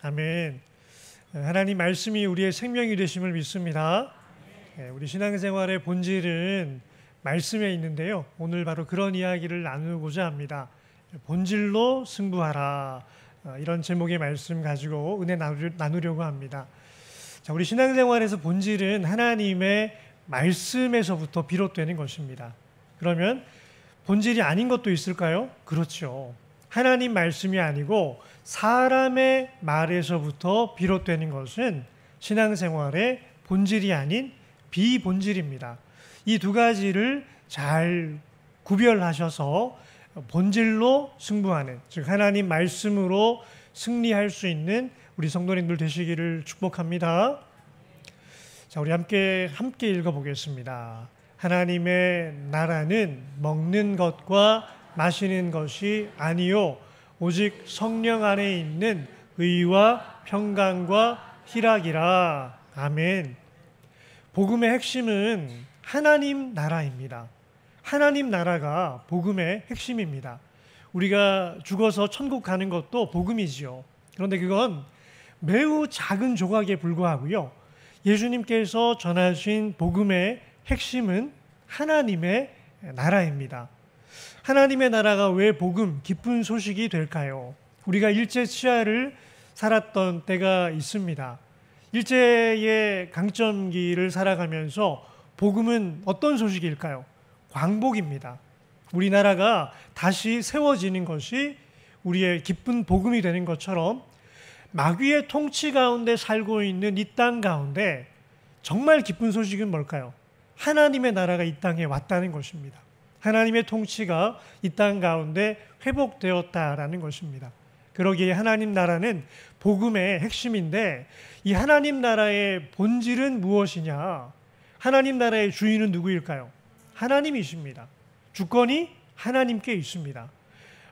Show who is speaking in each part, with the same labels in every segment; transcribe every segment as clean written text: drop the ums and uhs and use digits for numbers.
Speaker 1: 아멘. 하나님 말씀이 우리의 생명이 되심을 믿습니다. 우리 신앙생활의 본질은 말씀에 있는데요. 오늘 바로 그런 이야기를 나누고자 합니다. 본질로 승부하라. 이런 제목의 말씀 가지고 은혜 나누려고 합니다. 자, 우리 신앙생활에서 본질은 하나님의 말씀에서부터 비롯되는 것입니다. 그러면 본질이 아닌 것도 있을까요? 그렇죠. 하나님 말씀이 아니고 사람의 말에서부터 비롯되는 것은 신앙생활의 본질이 아닌 비본질입니다. 이 두 가지를 잘 구별하셔서 본질로 승부하는, 즉 하나님 말씀으로 승리할 수 있는 우리 성도님들 되시기를 축복합니다. 자, 우리 함께 읽어보겠습니다. 하나님의 나라는 먹는 것과 마시는 것이 아니요 오직 성령 안에 있는 의와 평강과 희락이라. 아멘. 복음의 핵심은 하나님 나라입니다. 하나님 나라가 복음의 핵심입니다. 우리가 죽어서 천국 가는 것도 복음이지요. 그런데 그건 매우 작은 조각에 불과하고요. 예수님께서 전하신 복음의 핵심은 하나님의 나라입니다. 하나님의 나라가 왜 복음, 기쁜 소식이 될까요? 우리가 일제 치하를 살았던 때가 있습니다. 일제의 강점기를 살아가면서 복음은 어떤 소식일까요? 광복입니다. 우리나라가 다시 세워지는 것이 우리의 기쁜 복음이 되는 것처럼 마귀의 통치 가운데 살고 있는 이 땅 가운데 정말 기쁜 소식은 뭘까요? 하나님의 나라가 이 땅에 왔다는 것입니다. 하나님의 통치가 이 땅 가운데 회복되었다라는 것입니다. 그러기에 하나님 나라는 복음의 핵심인데 이 하나님 나라의 본질은 무엇이냐? 하나님 나라의 주인은 누구일까요? 하나님이십니다. 주권이 하나님께 있습니다.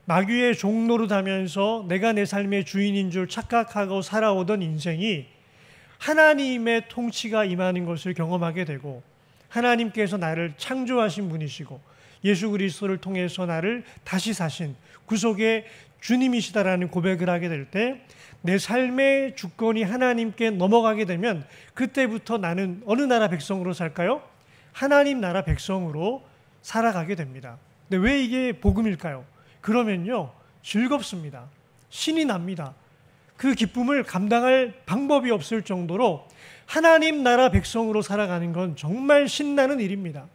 Speaker 1: 마귀의 종노릇하면서 내가 내 삶의 주인인 줄 착각하고 살아오던 인생이 하나님의 통치가 임하는 것을 경험하게 되고 하나님께서 나를 창조하신 분이시고 예수 그리스도를 통해서 나를 다시 사신 구속의 주님이시다라는 고백을 하게 될 때 내 삶의 주권이 하나님께 넘어가게 되면 그때부터 나는 어느 나라 백성으로 살까요? 하나님 나라 백성으로 살아가게 됩니다. 근데 왜 이게 복음일까요? 그러면요, 즐겁습니다. 신이 납니다. 그 기쁨을 감당할 방법이 없을 정도로 하나님 나라 백성으로 살아가는 건 정말 신나는 일입니다.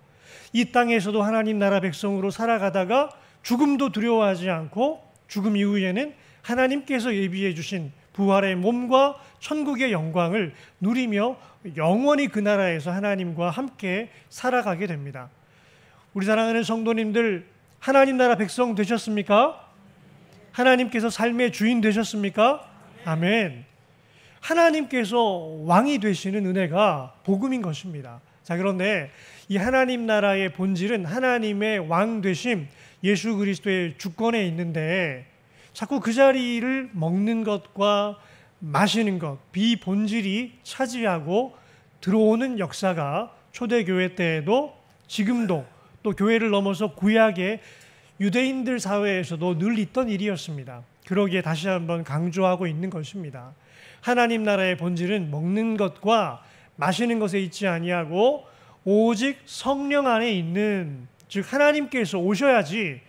Speaker 1: 이 땅에서도 하나님 나라 백성으로 살아가다가 죽음도 두려워하지 않고 죽음 이후에는 하나님께서 예비해 주신 부활의 몸과 천국의 영광을 누리며 영원히 그 나라에서 하나님과 함께 살아가게 됩니다. 우리 사랑하는 성도님들, 하나님 나라 백성 되셨습니까? 하나님께서 삶의 주인 되셨습니까? 아멘. 하나님께서 왕이 되시는 은혜가 복음인 것입니다. 자, 그런데 이 하나님 나라의 본질은 하나님의 왕 되심, 예수 그리스도의 주권에 있는데 자꾸 그 자리를 먹는 것과 마시는 것, 비본질이 차지하고 들어오는 역사가 초대교회 때에도 지금도 또 교회를 넘어서 구약의 유대인들 사회에서도 늘 있던 일이었습니다. 그러기에 다시 한번 강조하고 있는 것입니다. 하나님 나라의 본질은 먹는 것과 마시는 것에 있지 아니하고 오직 성령 안에 있는, 즉 하나님께서 오셔야지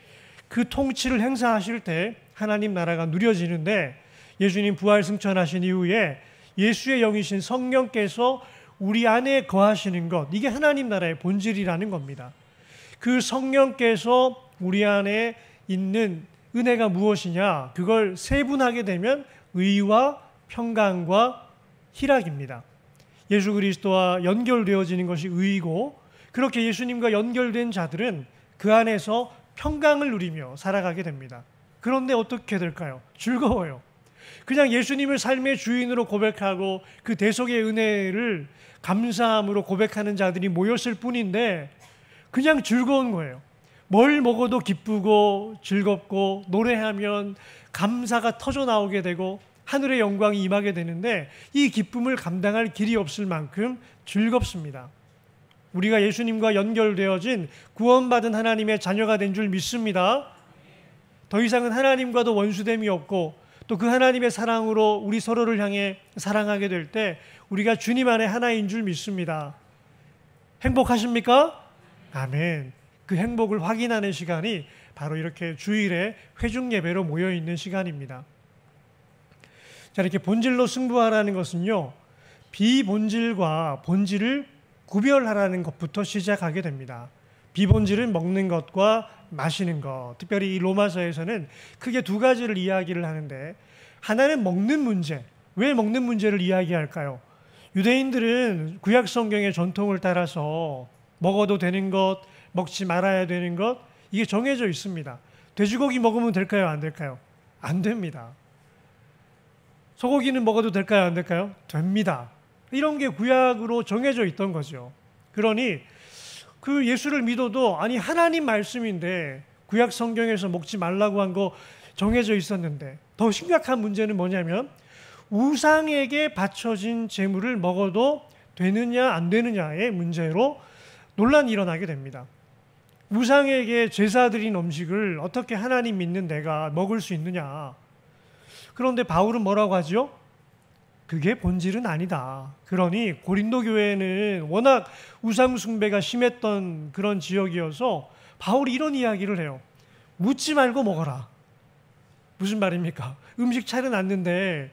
Speaker 1: 그 통치를 행사하실 때 하나님 나라가 누려지는데 예수님 부활 승천하신 이후에 예수의 영이신 성령께서 우리 안에 거하시는 것, 이게 하나님 나라의 본질이라는 겁니다. 그 성령께서 우리 안에 있는 은혜가 무엇이냐? 그걸 세분하게 되면 의와 평강과 희락입니다. 예수 그리스도와 연결되어지는 것이 의이고 그렇게 예수님과 연결된 자들은 그 안에서 평강을 누리며 살아가게 됩니다. 그런데 어떻게 될까요? 즐거워요. 그냥 예수님을 삶의 주인으로 고백하고 그 대속의 은혜를 감사함으로 고백하는 자들이 모였을 뿐인데 그냥 즐거운 거예요. 뭘 먹어도 기쁘고 즐겁고 노래하면 감사가 터져 나오게 되고 하늘의 영광이 임하게 되는데 이 기쁨을 감당할 길이 없을 만큼 즐겁습니다. 우리가 예수님과 연결되어진 구원받은 하나님의 자녀가 된 줄 믿습니다. 더 이상은 하나님과도 원수됨이 없고 또 그 하나님의 사랑으로 우리 서로를 향해 사랑하게 될 때 우리가 주님 안에 하나인 줄 믿습니다. 행복하십니까? 아멘. 그 행복을 확인하는 시간이 바로 이렇게 주일에 회중 예배로 모여 있는 시간입니다. 자, 이렇게 본질로 승부하라는 것은요, 비본질과 본질을 구별하라는 것부터 시작하게 됩니다. 비본질은 먹는 것과 마시는 것, 특별히 이 로마서에서는 크게 두 가지를 이야기를 하는데, 하나는 먹는 문제. 왜 먹는 문제를 이야기할까요? 유대인들은 구약 성경의 전통을 따라서 먹어도 되는 것, 먹지 말아야 되는 것, 이게 정해져 있습니다. 돼지고기 먹으면 될까요? 안 될까요? 안 됩니다. 소고기는 먹어도 될까요? 안 될까요? 됩니다. 이런 게 구약으로 정해져 있던 거죠. 그러니 그 예수를 믿어도 아니 하나님 말씀인데 구약 성경에서 먹지 말라고 한 거 정해져 있었는데, 더 심각한 문제는 뭐냐면 우상에게 바쳐진 제물을 먹어도 되느냐 안 되느냐의 문제로 논란이 일어나게 됩니다. 우상에게 제사 드린 음식을 어떻게 하나님 믿는 내가 먹을 수 있느냐. 그런데 바울은 뭐라고 하죠? 그게 본질은 아니다. 그러니 고린도 교회는 워낙 우상 숭배가 심했던 그런 지역이어서 바울이 이런 이야기를 해요. 묻지 말고 먹어라. 무슨 말입니까? 음식 차려놨는데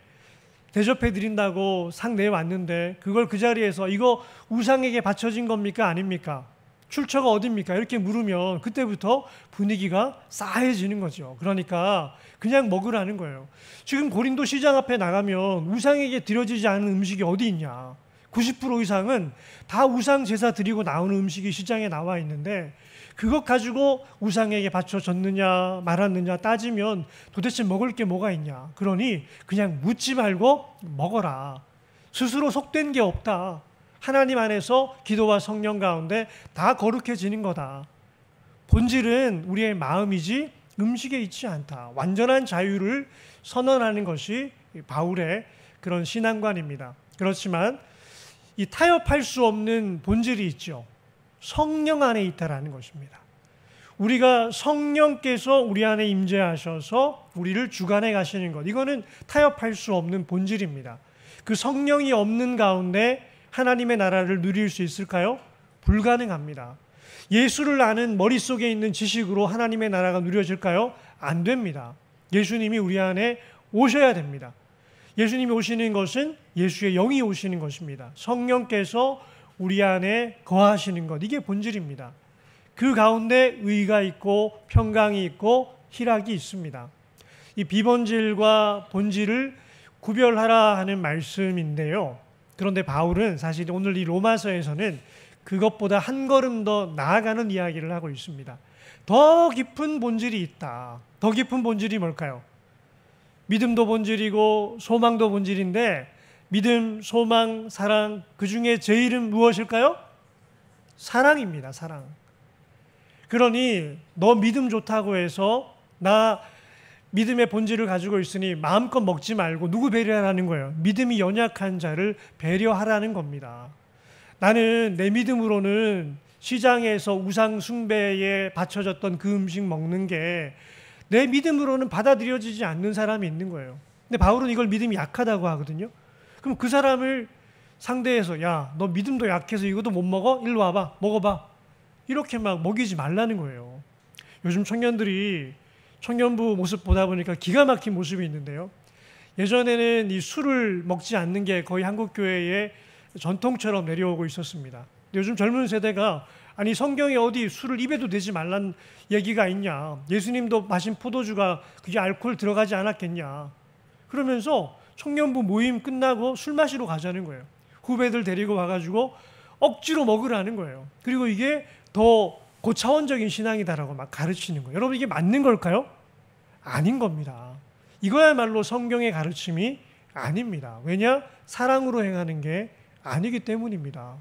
Speaker 1: 대접해 드린다고 상 내왔는데 그걸 그 자리에서 이거 우상에게 바쳐진 겁니까? 아닙니까? 출처가 어딥니까? 이렇게 물으면 그때부터 분위기가 싸해지는 거죠. 그러니까 그냥 먹으라는 거예요. 지금 고린도 시장 앞에 나가면 우상에게 드려지지 않은 음식이 어디 있냐. 90% 이상은 다 우상 제사 드리고 나오는 음식이 시장에 나와 있는데 그것 가지고 우상에게 바쳐졌느냐 말았느냐 따지면 도대체 먹을 게 뭐가 있냐. 그러니 그냥 묻지 말고 먹어라. 스스로 속된 게 없다. 하나님 안에서 기도와 성령 가운데 다 거룩해지는 거다. 본질은 우리의 마음이지 음식에 있지 않다. 완전한 자유를 선언하는 것이 바울의 그런 신앙관입니다. 그렇지만 이 타협할 수 없는 본질이 있죠. 성령 안에 있다라는 것입니다. 우리가 성령께서 우리 안에 임재하셔서 우리를 주관해 가시는 것, 이거는 타협할 수 없는 본질입니다. 그 성령이 없는 가운데 하나님의 나라를 누릴 수 있을까요? 불가능합니다. 예수를 아는 머릿속에 있는 지식으로 하나님의 나라가 누려질까요? 안 됩니다. 예수님이 우리 안에 오셔야 됩니다. 예수님이 오시는 것은 예수의 영이 오시는 것입니다. 성령께서 우리 안에 거하시는 것, 이게 본질입니다. 그 가운데 의가 있고 평강이 있고 희락이 있습니다. 이 비본질과 본질을 구별하라 하는 말씀인데요. 그런데 바울은 사실 오늘 이 로마서에서는 그것보다 한 걸음 더 나아가는 이야기를 하고 있습니다. 더 깊은 본질이 있다. 더 깊은 본질이 뭘까요? 믿음도 본질이고 소망도 본질인데 믿음, 소망, 사랑, 그 중에 제일은 무엇일까요? 사랑입니다. 사랑. 그러니 너 믿음 좋다고 해서 나 믿음의 본질을 가지고 있으니 마음껏 먹지 말고 누구 배려하라는 거예요? 믿음이 연약한 자를 배려하라는 겁니다. 나는 내 믿음으로는 시장에서 우상 숭배에 바쳐졌던 그 음식 먹는 게 내 믿음으로는 받아들여지지 않는 사람이 있는 거예요. 근데 바울은 이걸 믿음이 약하다고 하거든요. 그럼 그 사람을 상대해서 야, 너 믿음도 약해서 이것도 못 먹어? 일로 와봐, 먹어봐. 이렇게 막 먹이지 말라는 거예요. 요즘 청년들이 청년부 모습 보다 보니까 기가 막힌 모습이 있는데요. 예전에는 이 술을 먹지 않는 게 거의 한국 교회의 전통처럼 내려오고 있었습니다. 요즘 젊은 세대가 아니 성경에 어디 술을 입에도 대지 말란 얘기가 있냐. 예수님도 마신 포도주가 그게 알코올 들어가지 않았겠냐. 그러면서 청년부 모임 끝나고 술 마시러 가자는 거예요. 후배들 데리고 와가지고 억지로 먹으라는 거예요. 그리고 이게 더 고차원적인 신앙이다라고 막 가르치는 거예요. 여러분 이게 맞는 걸까요? 아닌 겁니다. 이거야말로 성경의 가르침이 아닙니다. 왜냐? 사랑으로 행하는 게 아니기 때문입니다.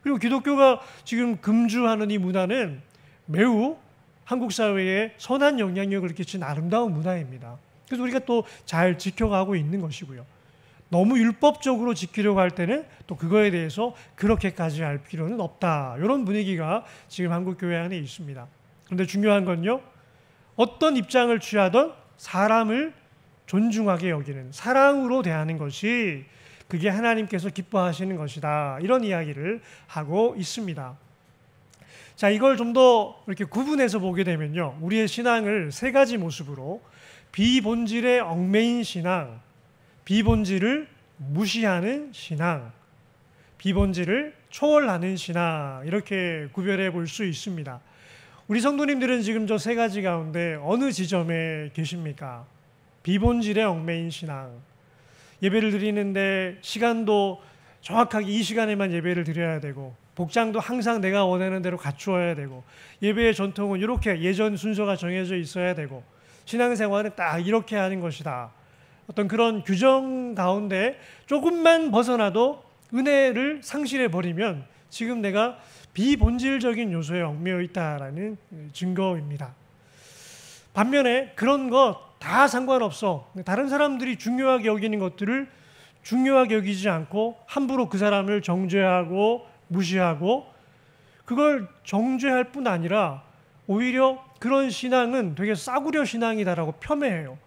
Speaker 1: 그리고 기독교가 지금 금주하는 이 문화는 매우 한국 사회에 선한 영향력을 끼친 아름다운 문화입니다. 그래서 우리가 또 잘 지켜가고 있는 것이고요. 너무 율법적으로 지키려고 할 때는 또 그거에 대해서 그렇게까지 할 필요는 없다. 이런 분위기가 지금 한국 교회 안에 있습니다. 그런데 중요한 건요. 어떤 입장을 취하던 사람을 존중하게 여기는, 사랑으로 대하는 것이 그게 하나님께서 기뻐하시는 것이다. 이런 이야기를 하고 있습니다. 자, 이걸 좀 더 이렇게 구분해서 보게 되면요, 우리의 신앙을 세 가지 모습으로 비본질의 얽매인 신앙, 비본질을 무시하는 신앙, 비본질을 초월하는 신앙, 이렇게 구별해 볼 수 있습니다. 우리 성도님들은 지금 저 세 가지 가운데 어느 지점에 계십니까? 비본질의 얽매인 신앙, 예배를 드리는데 시간도 정확하게 이 시간에만 예배를 드려야 되고, 복장도 항상 내가 원하는 대로 갖추어야 되고, 예배의 전통은 이렇게 예전 순서가 정해져 있어야 되고, 신앙생활은 딱 이렇게 하는 것이다. 어떤 그런 규정 가운데 조금만 벗어나도 은혜를 상실해 버리면 지금 내가 비본질적인 요소에 얽매여 있다라는 증거입니다. 반면에 그런 것 다 상관없어, 다른 사람들이 중요하게 여기는 것들을 중요하게 여기지 않고 함부로 그 사람을 정죄하고 무시하고, 그걸 정죄할 뿐 아니라 오히려 그런 신앙은 되게 싸구려 신앙이다라고 폄훼해요.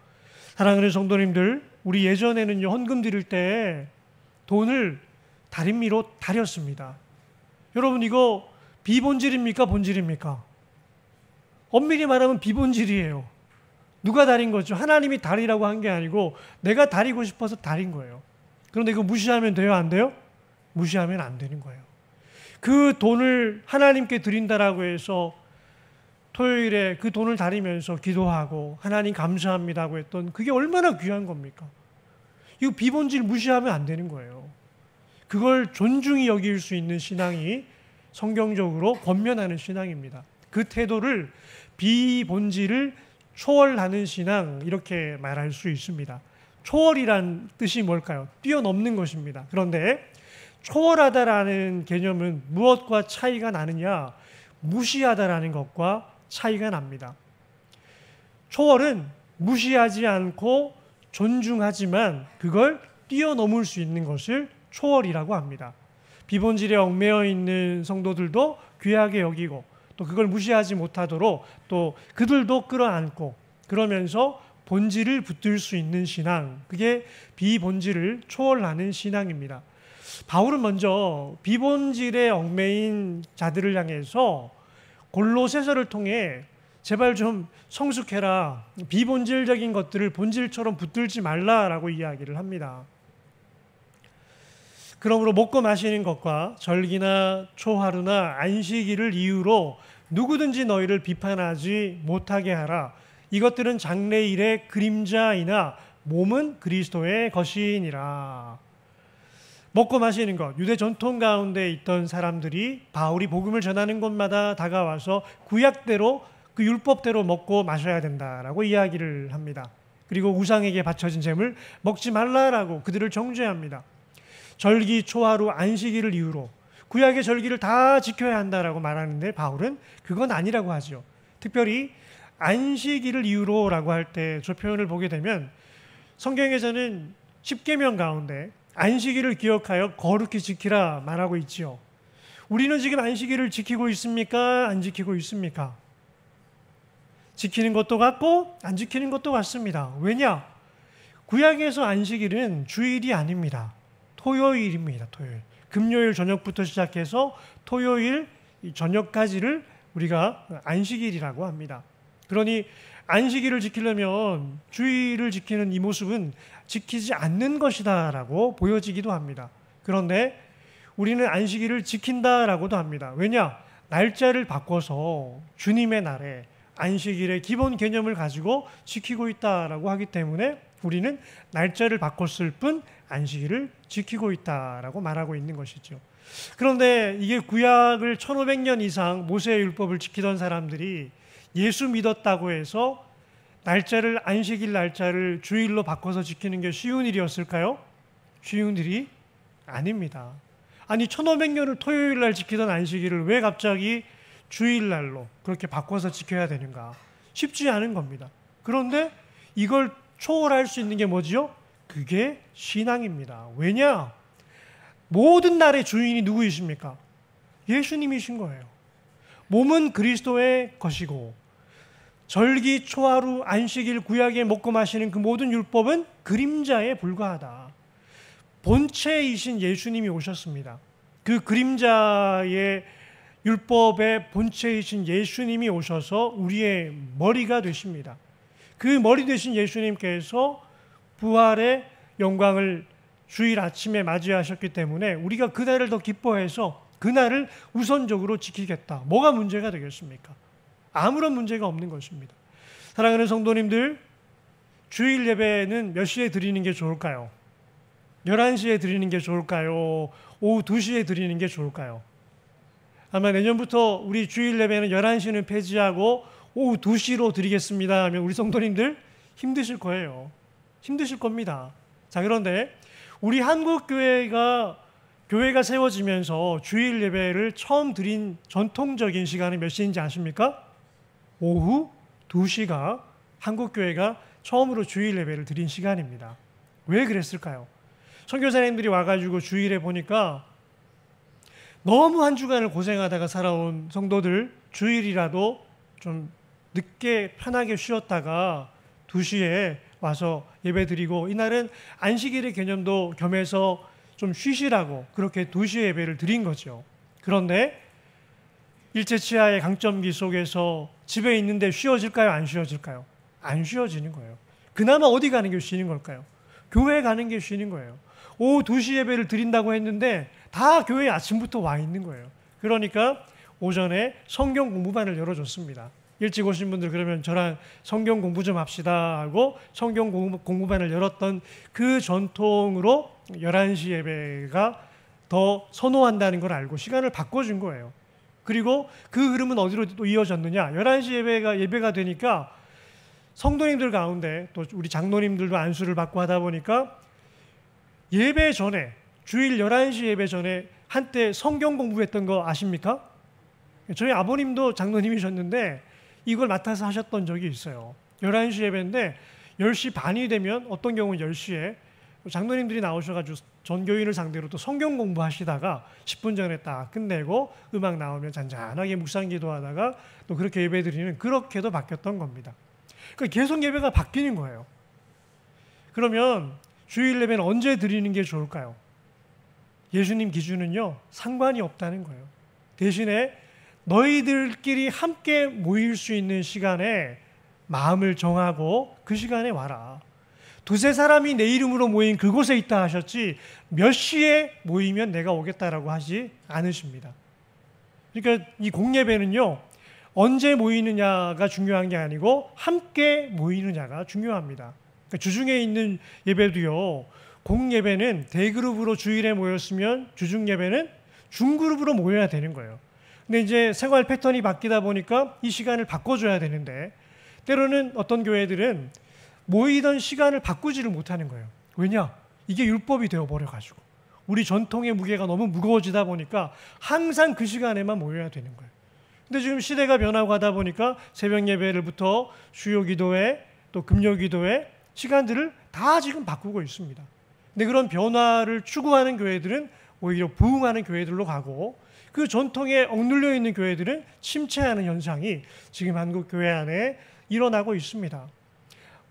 Speaker 1: 사랑하는 성도님들, 우리 예전에는요, 헌금 드릴 때 돈을 다림미로 다렸습니다. 여러분, 이거 비본질입니까? 본질입니까? 엄밀히 말하면 비본질이에요. 누가 다린 거죠? 하나님이 다리라고 한 게 아니고 내가 다리고 싶어서 다린 거예요. 그런데 이거 무시하면 돼요? 안 돼요? 무시하면 안 되는 거예요. 그 돈을 하나님께 드린다라고 해서 토요일에 그 돈을 다리면서 기도하고 하나님 감사합니다고 했던 그게 얼마나 귀한 겁니까? 이거 비본질 무시하면 안 되는 거예요. 그걸 존중히 여길 수 있는 신앙이 성경적으로 권면하는 신앙입니다. 그 태도를 비본질을 초월하는 신앙, 이렇게 말할 수 있습니다. 초월이란 뜻이 뭘까요? 뛰어넘는 것입니다. 그런데 초월하다라는 개념은 무엇과 차이가 나느냐? 무시하다라는 것과 차이가 납니다. 초월은 무시하지 않고 존중하지만 그걸 뛰어넘을 수 있는 것을 초월이라고 합니다. 비본질에 얽매여 있는 성도들도 귀하게 여기고, 또 그걸 무시하지 못하도록 또 그들도 끌어안고, 그러면서 본질을 붙들 수 있는 신앙, 그게 비본질을 초월하는 신앙입니다. 바울은 먼저 비본질에 얽매인 자들을 향해서 골로새서를 통해 제발 좀 성숙해라, 비본질적인 것들을 본질처럼 붙들지 말라라고 이야기를 합니다. 그러므로 먹고 마시는 것과 절기나 초하루나 안식일을 이유로 누구든지 너희를 비판하지 못하게 하라. 이것들은 장래일의 그림자이나 몸은 그리스도의 것이니라. 먹고 마시는 것, 유대 전통 가운데 있던 사람들이 바울이 복음을 전하는 곳마다 다가와서 구약대로, 그 율법대로 먹고 마셔야 된다라고 이야기를 합니다. 그리고 우상에게 바쳐진 잼을 먹지 말라라고 그들을 정죄합니다. 절기, 초하루, 안식일을 이유로 구약의 절기를 다 지켜야 한다라고 말하는데 바울은 그건 아니라고 하죠. 특별히 안식일을 이유로라고 할 때 저 표현을 보게 되면 성경에서는 10계명 가운데 안식일을 기억하여 거룩히 지키라 말하고 있지요. 우리는 지금 안식일을 지키고 있습니까? 안 지키고 있습니까? 지키는 것도 같고 안 지키는 것도 같습니다. 왜냐? 구약에서 안식일은 주일이 아닙니다. 토요일입니다. 토요일. 금요일 저녁부터 시작해서 토요일 저녁까지를 우리가 안식일이라고 합니다. 그러니 안식일을 지키려면 주일을 지키는 이 모습은 지키지 않는 것이다라고 보여지기도 합니다. 그런데 우리는 안식일을 지킨다라고도 합니다. 왜냐? 날짜를 바꿔서 주님의 날에 안식일의 기본 개념을 가지고 지키고 있다라고 하기 때문에 우리는 날짜를 바꿨을 뿐 안식일을 지키고 있다라고 말하고 있는 것이죠. 그런데 이게 구약을 1500년 이상 모세의 율법을 지키던 사람들이 예수 믿었다고 해서 날짜를, 안식일 날짜를 주일로 바꿔서 지키는 게 쉬운 일이었을까요? 쉬운 일이 아닙니다. 아니 1500년을 토요일 날 지키던 안식일을 왜 갑자기 주일날로 그렇게 바꿔서 지켜야 되는가? 쉽지 않은 겁니다. 그런데 이걸 초월할 수 있는 게 뭐지요? 그게 신앙입니다. 왜냐? 모든 날의 주인이 누구이십니까? 예수님이신 거예요. 몸은 그리스도의 것이고 절기, 초하루, 안식일, 구약에 먹고 마시는 그 모든 율법은 그림자에 불과하다. 본체이신 예수님이 오셨습니다. 그 그림자의 율법의 본체이신 예수님이 오셔서 우리의 머리가 되십니다. 그 머리 되신 예수님께서 부활의 영광을 주일 아침에 맞이하셨기 때문에 우리가 그날을 더 기뻐해서 그날을 우선적으로 지키겠다. 뭐가 문제가 되겠습니까? 아무런 문제가 없는 것입니다. 사랑하는 성도님들, 주일 예배는 몇 시에 드리는 게 좋을까요? 11시에 드리는 게 좋을까요? 오후 2시에 드리는 게 좋을까요? 아마 내년부터 우리 주일 예배는 11시는 폐지하고 오후 2시로 드리겠습니다 하면 우리 성도님들 힘드실 거예요. 힘드실 겁니다. 자, 그런데 우리 한국교회가 세워지면서 주일 예배를 처음 드린 전통적인 시간은 몇 시인지 아십니까? 오후 2시가 한국교회가 처음으로 주일 예배를 드린 시간입니다. 왜 그랬을까요? 선교사님들이 와가지고 주일에 보니까 너무 한 주간을 고생하다가 살아온 성도들 주일이라도 좀 늦게 편하게 쉬었다가 2시에 와서 예배 드리고, 이날은 안식일의 개념도 겸해서 좀 쉬시라고 그렇게 2시에 예배를 드린 거죠. 그런데 일제치하의 강점기 속에서 집에 있는데 쉬어질까요? 안 쉬어질까요? 안 쉬어지는 거예요. 그나마 어디 가는 게 쉬는 걸까요? 교회 가는 게 쉬는 거예요. 오후 2시 예배를 드린다고 했는데 다 교회에 아침부터 와 있는 거예요. 그러니까 오전에 성경 공부반을 열어줬습니다. 일찍 오신 분들 그러면 저랑 성경 공부 좀 합시다 하고 성경 공부반을 열었던 그 전통으로 11시 예배가 더 선호한다는 걸 알고 시간을 바꿔준 거예요. 그리고 그 흐름은 어디로 또 이어졌느냐? 11시 예배가 되니까 성도님들 가운데 또 우리 장로님들도 안수를 받고 하다 보니까 예배 전에, 주일 11시 예배 전에 한때 성경 공부했던 거 아십니까? 저희 아버님도 장로님이셨는데 이걸 맡아서 하셨던 적이 있어요. 11시 예배인데 10시 반이 되면 어떤 경우는 10시에 장로님들이 나오셔가지고 전교인을 상대로 또 성경 공부하시다가 10분 전에 딱 끝내고 음악 나오면 잔잔하게 묵상 기도하다가 또 그렇게 예배 드리는, 그렇게도 바뀌었던 겁니다. 그러니까 계속 예배가 바뀌는 거예요. 그러면 주일 예배는 언제 드리는 게 좋을까요? 예수님 기준은요, 상관이 없다는 거예요. 대신에 너희들끼리 함께 모일 수 있는 시간에 마음을 정하고 그 시간에 와라. 2-3 내 이름으로 모인 그곳에 있다 하셨지 몇 시에 모이면 내가 오겠다라고 하지 않으십니다. 그러니까 이 공예배는요, 언제 모이느냐가 중요한 게 아니고 함께 모이느냐가 중요합니다. 그러니까 주중에 있는 예배도요, 공예배는 대그룹으로 주일에 모였으면 주중 예배는 중그룹으로 모여야 되는 거예요. 근데 이제 생활 패턴이 바뀌다 보니까 이 시간을 바꿔줘야 되는데 때로는 어떤 교회들은 모이던 시간을 바꾸지를 못하는 거예요. 왜냐? 이게 율법이 되어버려가지고 우리 전통의 무게가 너무 무거워지다 보니까 항상 그 시간에만 모여야 되는 거예요. 근데 지금 시대가 변하고 하다 보니까 새벽 예배를부터 주요 기도회 또 금요 기도회 시간들을 다 지금 바꾸고 있습니다. 근데 그런 변화를 추구하는 교회들은 오히려 부흥하는 교회들로 가고, 그 전통에 억눌려 있는 교회들은 침체하는 현상이 지금 한국 교회 안에 일어나고 있습니다.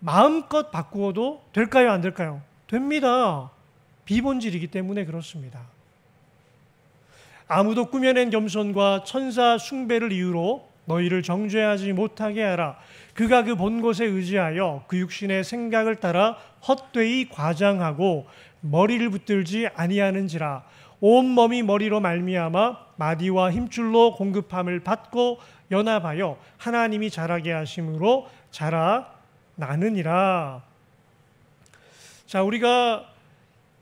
Speaker 1: 마음껏 바꾸어도 될까요? 안 될까요? 됩니다. 비본질이기 때문에 그렇습니다. 아무도 꾸며낸 겸손과 천사 숭배를 이유로 너희를 정죄하지 못하게 하라. 그가 그 본 곳에 의지하여 그 육신의 생각을 따라 헛되이 과장하고 머리를 붙들지 아니하는지라. 온몸이 머리로 말미암아 마디와 힘줄로 공급함을 받고 연합하여 하나님이 자라게 하심으로 자라나느니라. 자, 우리가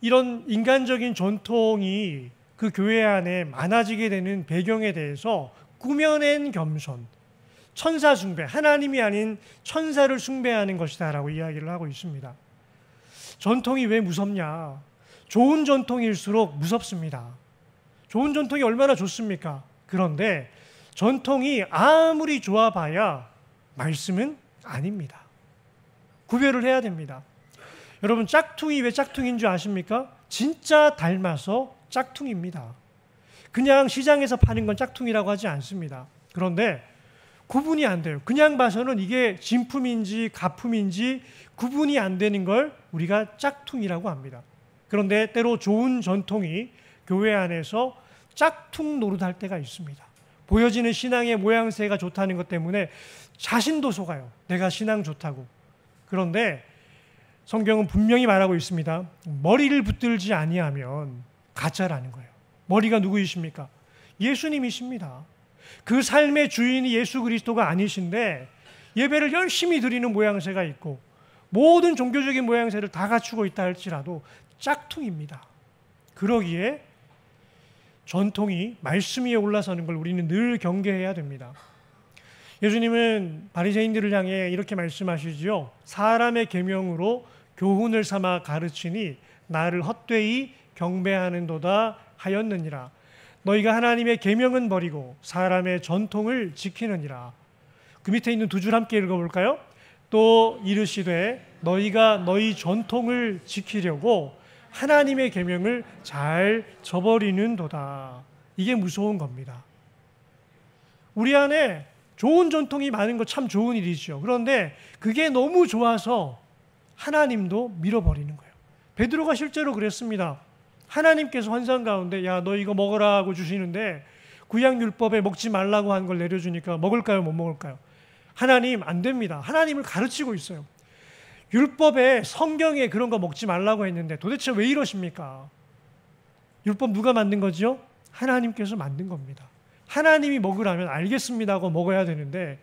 Speaker 1: 이런 인간적인 전통이 그 교회 안에 많아지게 되는 배경에 대해서 꾸며낸 겸손, 천사 숭배, 하나님이 아닌 천사를 숭배하는 것이다라고 이야기를 하고 있습니다. 전통이 왜 무섭냐? 좋은 전통일수록 무섭습니다. 좋은 전통이 얼마나 좋습니까? 그런데 전통이 아무리 좋아봐야 말씀은 아닙니다. 구별을 해야 됩니다. 여러분, 짝퉁이 왜 짝퉁인 줄 아십니까? 진짜 닮아서 짝퉁입니다. 그냥 시장에서 파는 건 짝퉁이라고 하지 않습니다. 그런데 구분이 안 돼요. 그냥 봐서는 이게 진품인지 가품인지 구분이 안 되는 걸 우리가 짝퉁이라고 합니다. 그런데 때로 좋은 전통이 교회 안에서 짝퉁 노릇할 때가 있습니다. 보여지는 신앙의 모양새가 좋다는 것 때문에 자신도 속아요. 내가 신앙 좋다고. 그런데 성경은 분명히 말하고 있습니다. 머리를 붙들지 아니하면 가짜라는 거예요. 머리가 누구이십니까? 예수님이십니다. 그 삶의 주인이 예수 그리스도가 아니신데 예배를 열심히 드리는 모양새가 있고 모든 종교적인 모양새를 다 갖추고 있다 할지라도 짝퉁입니다. 그러기에 전통이 말씀 위에 올라서는 걸 우리는 늘 경계해야 됩니다. 예수님은 바리새인들을 향해 이렇게 말씀하시죠. 사람의 계명으로 교훈을 삼아 가르치니 나를 헛되이 경배하는도다 하였느니라. 너희가 하나님의 계명은 버리고 사람의 전통을 지키느니라. 그 밑에 있는 두 줄 함께 읽어볼까요? 또 이르시되 너희가 너희 전통을 지키려고 하나님의 계명을 잘 저버리는도다. 이게 무서운 겁니다. 우리 안에 좋은 전통이 많은 거 참 좋은 일이죠. 그런데 그게 너무 좋아서 하나님도 밀어버리는 거예요. 베드로가 실제로 그랬습니다. 하나님께서 환상 가운데 야, 너 이거 먹으라 하고 주시는데 구약율법에 먹지 말라고 한 걸 내려주니까 먹을까요? 못 먹을까요? 하나님 안 됩니다. 하나님을 가르치고 있어요. 율법에 성경에 그런 거 먹지 말라고 했는데 도대체 왜 이러십니까? 율법 누가 만든 거죠? 하나님께서 만든 겁니다. 하나님이 먹으라면 알겠습니다 하고 먹어야 되는데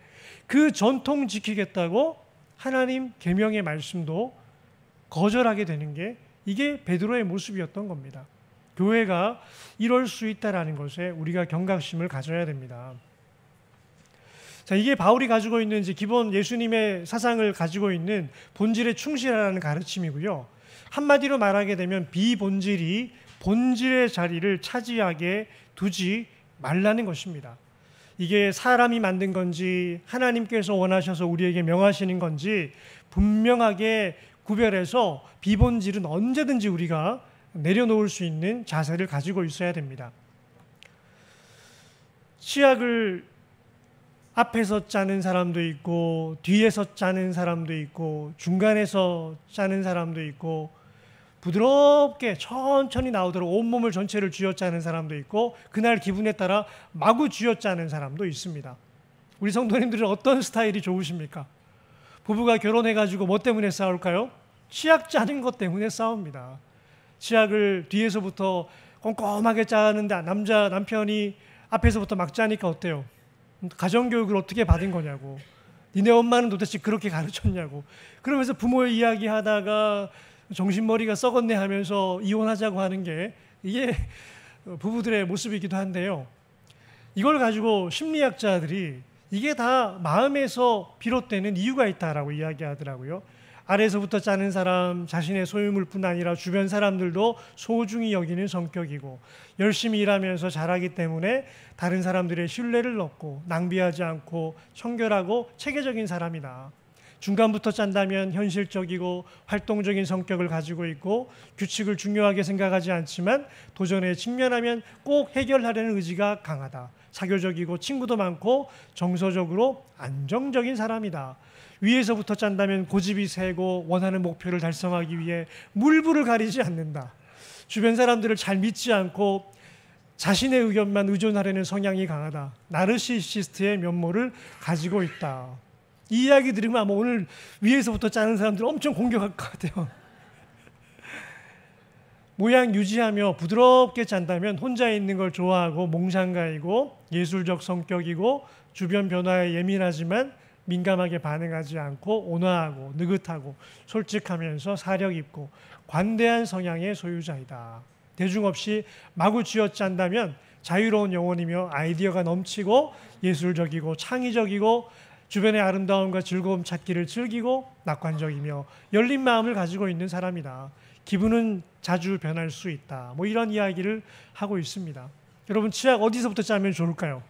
Speaker 1: 그 전통 지키겠다고 하나님 계명의 말씀도 거절하게 되는 게 이게 베드로의 모습이었던 겁니다. 교회가 이럴 수 있다는 것에 우리가 경각심을 가져야 됩니다. 자, 이게 바울이 가지고 있는 이제 기본 예수님의 사상을 가지고 있는 본질에 충실하라는 가르침이고요. 한마디로 말하게 되면 비본질이 본질의 자리를 차지하게 두지 말라는 것입니다. 이게 사람이 만든 건지 하나님께서 원하셔서 우리에게 명하시는 건지 분명하게 구별해서 비본질은 언제든지 우리가 내려놓을 수 있는 자세를 가지고 있어야 됩니다. 치약을 앞에서 짜는 사람도 있고 뒤에서 짜는 사람도 있고 중간에서 짜는 사람도 있고 부드럽게 천천히 나오도록 온몸을 전체를 쥐어짜는 사람도 있고 그날 기분에 따라 마구 쥐어짜는 사람도 있습니다. 우리 성도님들은 어떤 스타일이 좋으십니까? 부부가 결혼해가지고 뭐 때문에 싸울까요? 치약 짜는 것 때문에 싸웁니다. 치약을 뒤에서부터 꼼꼼하게 짜는데 남편이 앞에서부터 막 짜니까 어때요? 가정교육을 어떻게 받은 거냐고. 니네 엄마는 도대체 그렇게 가르쳤냐고. 그러면서 부모의 이야기하다가 정신머리가 썩었네 하면서 이혼하자고 하는 게 이게 부부들의 모습이기도 한데요. 이걸 가지고 심리학자들이 이게 다 마음에서 비롯되는 이유가 있다라고 이야기하더라고요. 아래에서부터 짜는 사람 자신의 소유물뿐 아니라 주변 사람들도 소중히 여기는 성격이고 열심히 일하면서 잘하기 때문에 다른 사람들의 신뢰를 얻고 낭비하지 않고 청결하고 체계적인 사람이다. 중간부터 짠다면 현실적이고 활동적인 성격을 가지고 있고 규칙을 중요하게 생각하지 않지만 도전에 직면하면 꼭 해결하려는 의지가 강하다. 사교적이고 친구도 많고 정서적으로 안정적인 사람이다. 위에서부터 짠다면 고집이 세고 원하는 목표를 달성하기 위해 물불을 가리지 않는다. 주변 사람들을 잘 믿지 않고 자신의 의견만 의존하려는 성향이 강하다. 나르시시스트의 면모를 가지고 있다. 이 이야기 들으면 아마 오늘 위에서부터 짜는 사람들 엄청 공격할 것 같아요. 모양 유지하며 부드럽게 짠다면 혼자 있는 걸 좋아하고 몽상가이고 예술적 성격이고 주변 변화에 예민하지만 민감하게 반응하지 않고 온화하고 느긋하고 솔직하면서 사력 있고 관대한 성향의 소유자이다. 대중 없이 마구 쥐어짠다면 자유로운 영혼이며 아이디어가 넘치고 예술적이고 창의적이고 주변의 아름다움과 즐거움 찾기를 즐기고 낙관적이며 열린 마음을 가지고 있는 사람이다. 기분은 자주 변할 수 있다. 뭐 이런 이야기를 하고 있습니다. 여러분 치약 어디서부터 짜면 좋을까요?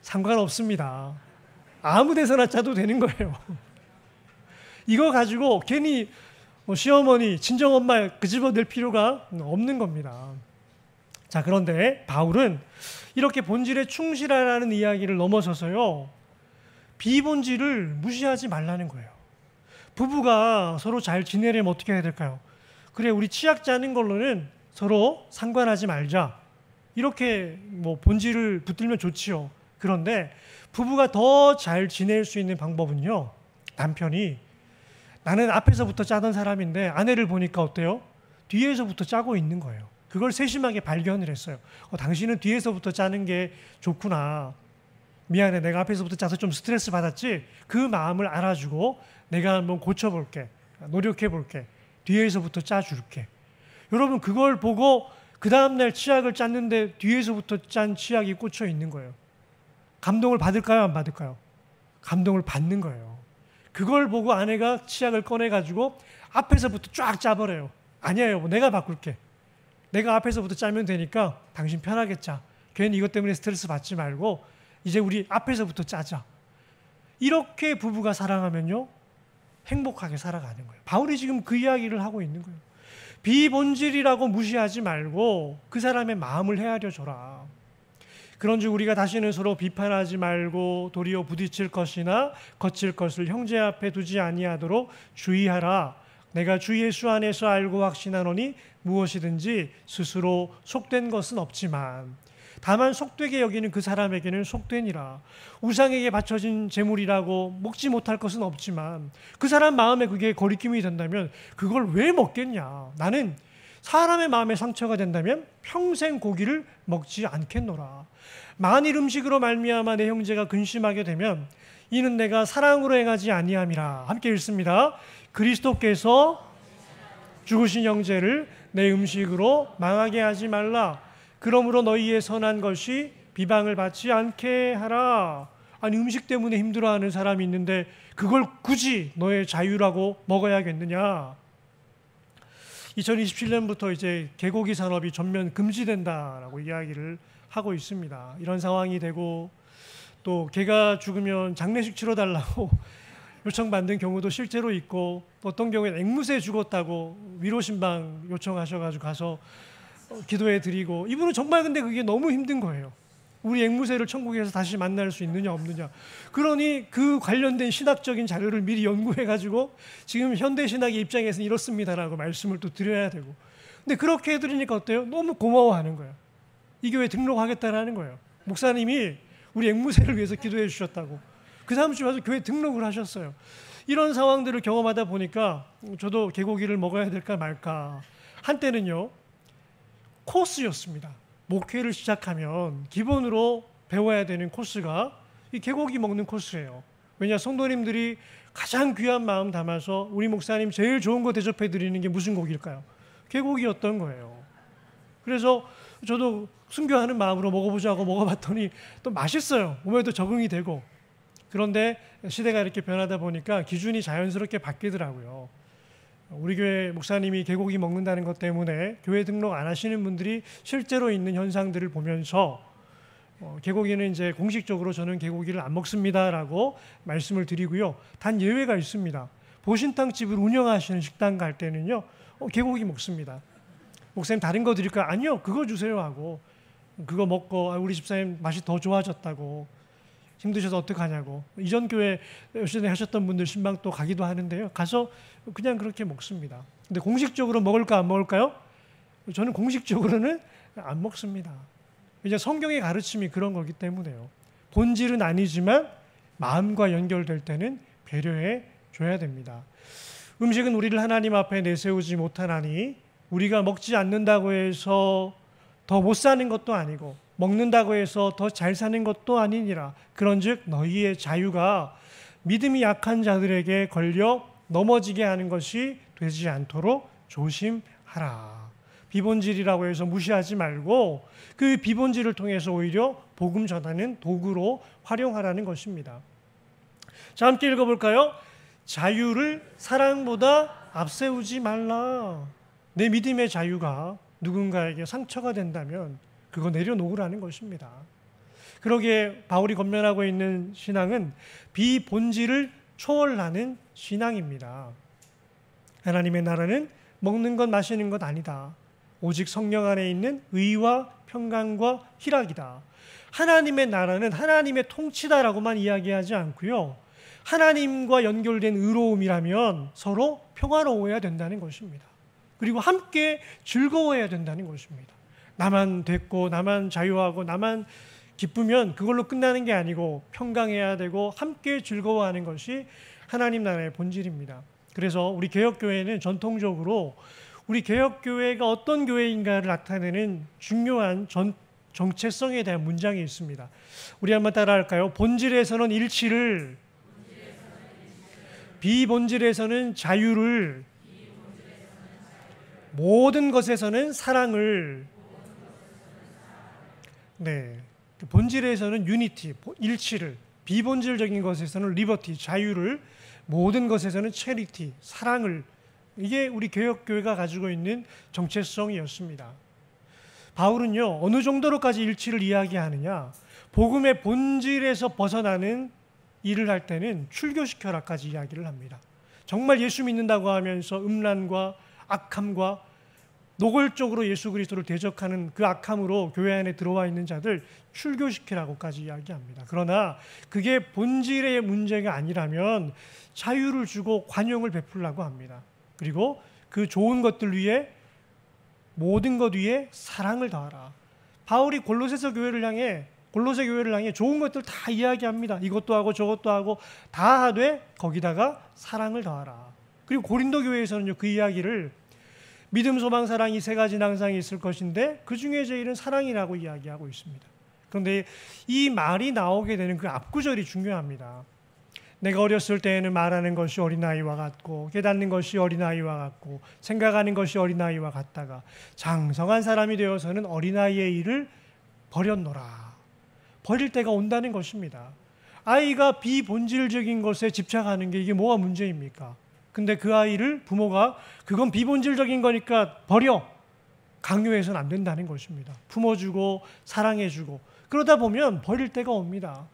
Speaker 1: 상관없습니다. 아무 데서나 짜도 되는 거예요. 이거 가지고 괜히 시어머니, 친정엄마 끄집어낼 필요가 없는 겁니다. 자, 그런데 바울은 이렇게 본질에 충실하라는 이야기를 넘어서서요. 비본질을 무시하지 말라는 거예요. 부부가 서로 잘 지내려면 어떻게 해야 될까요? 그래, 우리 치약 짜는 걸로는 서로 상관하지 말자. 이렇게 뭐 본질을 붙들면 좋지요. 그런데 부부가 더 잘 지낼 수 있는 방법은요, 남편이 나는 앞에서부터 짜던 사람인데 아내를 보니까 어때요? 뒤에서부터 짜고 있는 거예요. 그걸 세심하게 발견을 했어요. 당신은 뒤에서부터 짜는 게 좋구나. 미안해, 내가 앞에서부터 짜서 좀 스트레스 받았지? 그 마음을 알아주고 내가 한번 고쳐볼게. 노력해볼게. 뒤에서부터 짜줄게. 여러분, 그걸 보고 그 다음날 치약을 짰는데 뒤에서부터 짠 치약이 꽂혀 있는 거예요. 감동을 받을까요? 안 받을까요? 감동을 받는 거예요. 그걸 보고 아내가 치약을 꺼내가지고 앞에서부터 쫙 짜버려요. 아니야, 여보, 내가 바꿀게. 내가 앞에서부터 짜면 되니까 당신 편하게 짜. 괜히 이것 때문에 스트레스 받지 말고 이제 우리 앞에서부터 짜자. 이렇게 부부가 사랑하면요, 행복하게 살아가는 거예요. 바울이 지금 그 이야기를 하고 있는 거예요. 비본질이라고 무시하지 말고 그 사람의 마음을 헤아려 줘라. 그런즉 우리가 다시는 서로 비판하지 말고 도리어 부딪힐 것이나 거칠 것을 형제 앞에 두지 아니하도록 주의하라. 내가 주 예수 안에서 알고 확신하노니 무엇이든지 스스로 속된 것은 없지만 다만 속되게 여기는 그 사람에게는 속되니라. 우상에게 바쳐진 제물이라고 먹지 못할 것은 없지만 그 사람 마음에 그게 거리낌이 된다면 그걸 왜 먹겠냐. 나는 사람의 마음에 상처가 된다면 평생 고기를 먹지 않겠노라. 만일 음식으로 말미암아 내 형제가 근심하게 되면 이는 내가 사랑으로 행하지 아니함이라. 함께 읽습니다. 그리스도께서 죽으신 형제를 내 음식으로 망하게 하지 말라. 그러므로 너희의 선한 것이 비방을 받지 않게 하라. 아니, 음식 때문에 힘들어하는 사람이 있는데 그걸 굳이 너의 자유라고 먹어야겠느냐. 2027년부터 이제 개고기 산업이 전면 금지된다라고 이야기를 하고 있습니다. 이런 상황이 되고 또 개가 죽으면 장례식 치러달라고 요청받는 경우도 실제로 있고 어떤 경우에는 앵무새 죽었다고 위로신방 요청하셔가지고 가서 기도해 드리고 이분은 정말 근데 그게 너무 힘든 거예요. 우리 앵무새를 천국에서 다시 만날 수 있느냐 없느냐. 그러니 그 관련된 신학적인 자료를 미리 연구해가지고 지금 현대신학의 입장에서는 이렇습니다라고 말씀을 또 드려야 되고. 근데 그렇게 해드리니까 어때요? 너무 고마워하는 거예요. 이 교회 등록하겠다라는 거예요. 목사님이 우리 앵무새를 위해서 기도해 주셨다고. 그 다음 주에 와서 교회 등록을 하셨어요. 이런 상황들을 경험하다 보니까 저도 개고기를 먹어야 될까 말까. 한때는요, 코스였습니다. 목회를 시작하면 기본으로 배워야 되는 코스가 이 개고기 먹는 코스예요. 왜냐, 성도님들이 가장 귀한 마음 담아서 우리 목사님 제일 좋은 거 대접해 드리는 게 무슨 고기일까요? 개고기였던 거예요. 그래서 저도 순교하는 마음으로 먹어보자고 먹어봤더니 또 맛있어요. 몸에도 적응이 되고. 그런데 시대가 이렇게 변하다 보니까 기준이 자연스럽게 바뀌더라고요. 우리 교회 목사님이 개고기 먹는다는 것 때문에 교회 등록 안 하시는 분들이 실제로 있는 현상들을 보면서 개고기는 이제 공식적으로 저는 개고기를 안 먹습니다라고 말씀을 드리고요. 단 예외가 있습니다. 보신탕 집을 운영하시는 식당 갈 때는요, 개고기 먹습니다. 목사님 다른 거 드릴까요? 아니요, 그거 주세요 하고 그거 먹고 우리 집사님 맛이 더 좋아졌다고 힘드셔서 어떡하냐고. 이전 교회 전에 하셨던 분들 신방 또 가기도 하는데요. 가서 그냥 그렇게 먹습니다. 근데 공식적으로 먹을까 안 먹을까요? 저는 공식적으로는 안 먹습니다. 이제 성경의 가르침이 그런 거기 때문에요. 본질은 아니지만 마음과 연결될 때는 배려해 줘야 됩니다. 음식은 우리를 하나님 앞에 내세우지 못하나니 우리가 먹지 않는다고 해서 더 못 사는 것도 아니고 먹는다고 해서 더 잘 사는 것도 아니니라. 그런즉 너희의 자유가 믿음이 약한 자들에게 걸려 넘어지게 하는 것이 되지 않도록 조심하라. 비본질이라고 해서 무시하지 말고 그 비본질을 통해서 오히려 복음 전하는 도구로 활용하라는 것입니다. 자, 함께 읽어볼까요? 자유를 사랑보다 앞세우지 말라. 내 믿음의 자유가 누군가에게 상처가 된다면 그거 내려놓으라는 것입니다. 그러기에 바울이 권면하고 있는 신앙은 비본질을 초월하는 신앙입니다. 하나님의 나라는 먹는 것 마시는 것 아니다. 오직 성령 안에 있는 의와 평강과 희락이다. 하나님의 나라는 하나님의 통치다라고만 이야기하지 않고요. 하나님과 연결된 의로움이라면 서로 평화로워야 된다는 것입니다. 그리고 함께 즐거워야 된다는 것입니다. 나만 됐고 나만 자유하고 나만 기쁘면 그걸로 끝나는 게 아니고 평강해야 되고 함께 즐거워하는 것이 하나님 나라의 본질입니다. 그래서 우리 개혁교회는 전통적으로 우리 개혁교회가 어떤 교회인가를 나타내는 중요한 정체성에 대한 문장이 있습니다. 우리 한번 따라할까요? 본질에서는 일치를, 비본질에서는 자유를, 모든 것에서는 사랑을. 네, 본질에서는 유니티, 일치를, 비본질적인 것에서는 리버티, 자유를, 모든 것에서는 체리티, 사랑을. 이게 우리 개혁교회가 가지고 있는 정체성이었습니다. 바울은요, 어느 정도로까지 일치를 이야기하느냐, 복음의 본질에서 벗어나는 일을 할 때는 출교시켜라까지 이야기를 합니다. 정말 예수 믿는다고 하면서 음란과 악함과 노골적으로 예수 그리스도를 대적하는 그 악함으로 교회 안에 들어와 있는 자들 출교시키라고까지 이야기합니다. 그러나 그게 본질의 문제가 아니라면 자유를 주고 관용을 베풀라고 합니다. 그리고 그 좋은 것들 위에, 모든 것 위에 사랑을 더하라. 바울이 골로새 교회를 향해 좋은 것들 다 이야기합니다. 이것도 하고 저것도 하고 다 하되 거기다가 사랑을 더하라. 그리고 고린도 교회에서는요, 그 이야기를 믿음, 소망, 사랑 이 세 가지 낭상이 있을 것인데 그 중에 제일은 사랑이라고 이야기하고 있습니다. 그런데 이 말이 나오게 되는 그 앞구절이 중요합니다. 내가 어렸을 때에는 말하는 것이 어린아이와 같고 깨닫는 것이 어린아이와 같고 생각하는 것이 어린아이와 같다가 장성한 사람이 되어서는 어린아이의 일을 버렸노라. 버릴 때가 온다는 것입니다. 아이가 비본질적인 것에 집착하는 게 이게 뭐가 문제입니까? 근데 그 아이를 부모가 그건 비본질적인 거니까 버려, 강요해서는 안 된다는 것입니다. 품어주고 사랑해주고 그러다 보면 버릴 때가 옵니다.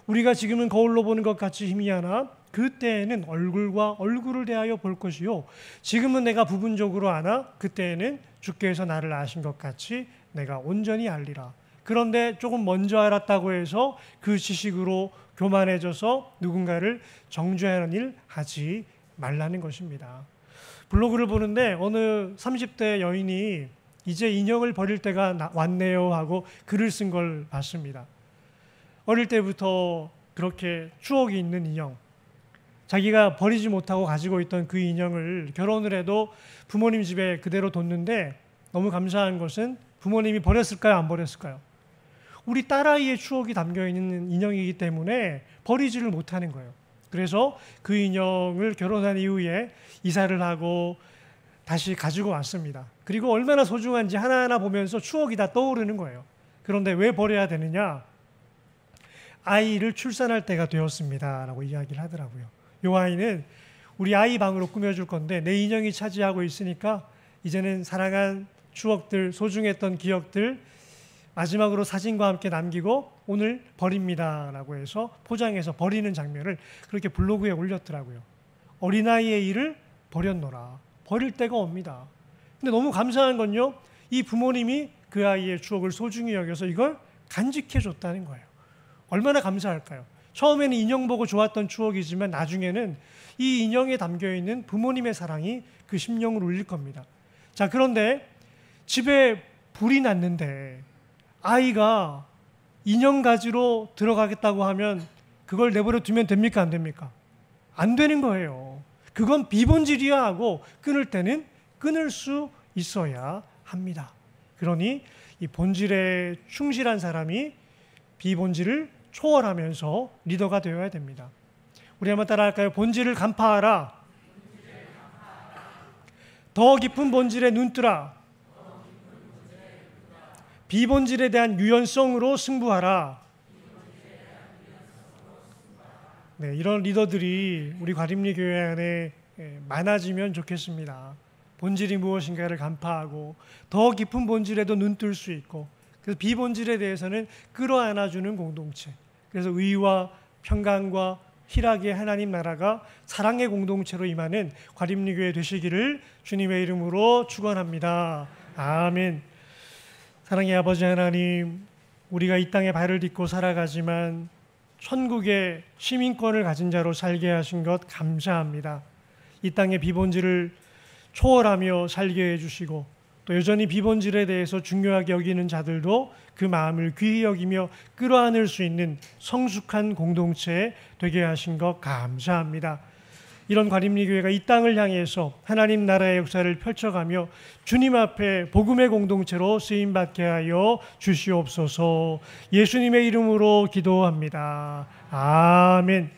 Speaker 1: 우리가 지금은 거울로 보는 것 같이 힘이 하나 그때에는 얼굴과 얼굴을 대하여 볼 것이요 지금은 내가 부분적으로 아나 그때에는 주께서 나를 아신 것 같이 내가 온전히 알리라. 그런데 조금 먼저 알았다고 해서 그 지식으로 교만해져서 누군가를 정죄하는 일 하지 말라는 것입니다. 블로그를 보는데 어느 30대 여인이 이제 인형을 버릴 때가 왔네요 하고 글을 쓴 걸 봤습니다. 어릴 때부터 그렇게 추억이 있는 인형, 자기가 버리지 못하고 가지고 있던 그 인형을 결혼을 해도 부모님 집에 그대로 뒀는데 너무 감사한 것은 부모님이 버렸을까요? 안 버렸을까요? 우리 딸아이의 추억이 담겨있는 인형이기 때문에 버리지를 못하는 거예요. 그래서 그 인형을 결혼한 이후에 이사를 하고 다시 가지고 왔습니다. 그리고 얼마나 소중한지 하나하나 보면서 추억이 다 떠오르는 거예요. 그런데 왜 버려야 되느냐? 아이를 출산할 때가 되었습니다 라고 이야기를 하더라고요. 이 아이는 우리 아이 방으로 꾸며줄 건데 내 인형이 차지하고 있으니까 이제는 사랑한 추억들, 소중했던 기억들 마지막으로 사진과 함께 남기고 오늘 버립니다 라고 해서 포장해서 버리는 장면을 그렇게 블로그에 올렸더라고요. 어린아이의 일을 버렸노라. 버릴 때가 옵니다. 근데 너무 감사한 건요, 이 부모님이 그 아이의 추억을 소중히 여겨서 이걸 간직해 줬다는 거예요. 얼마나 감사할까요? 처음에는 인형 보고 좋았던 추억이지만 나중에는 이 인형에 담겨있는 부모님의 사랑이 그 심령을 울릴 겁니다. 자, 그런데 집에 불이 났는데 아이가 인형 가지러 들어가겠다고 하면 그걸 내버려 두면 됩니까? 안 됩니까? 안 되는 거예요. 그건 비본질이야 하고 끊을 때는 끊을 수 있어야 합니다. 그러니 이 본질에 충실한 사람이 비본질을 초월하면서 리더가 되어야 됩니다. 우리 한번 따라할까요? 본질을 간파하라. 더 깊은 본질에 눈뜨라. 비본질에 대한 유연성으로 승부하라. 네, 이런 리더들이 우리 과림리 교회 안에 많아지면 좋겠습니다. 본질이 무엇인가를 간파하고 더 깊은 본질에도 눈뜰 수 있고 그래서 비본질에 대해서는 끌어안아주는 공동체. 그래서 의와 평강과 희락의 하나님 나라가 사랑의 공동체로 임하는 과림리교회 되시기를 주님의 이름으로 축원합니다. 아멘. 사랑의 아버지 하나님, 우리가 이 땅에 발을 딛고 살아가지만 천국의 시민권을 가진 자로 살게 하신 것 감사합니다. 이 땅의 비본질을 초월하며 살게 해주시고 또 여전히 비본질에 대해서 중요하게 여기는 자들도 그 마음을 귀히 여기며 끌어안을 수 있는 성숙한 공동체 되게 하신 것 감사합니다. 이런 과림리교회가 이 땅을 향해서 하나님 나라의 역사를 펼쳐가며 주님 앞에 복음의 공동체로 쓰임받게 하여 주시옵소서. 예수님의 이름으로 기도합니다. 아멘.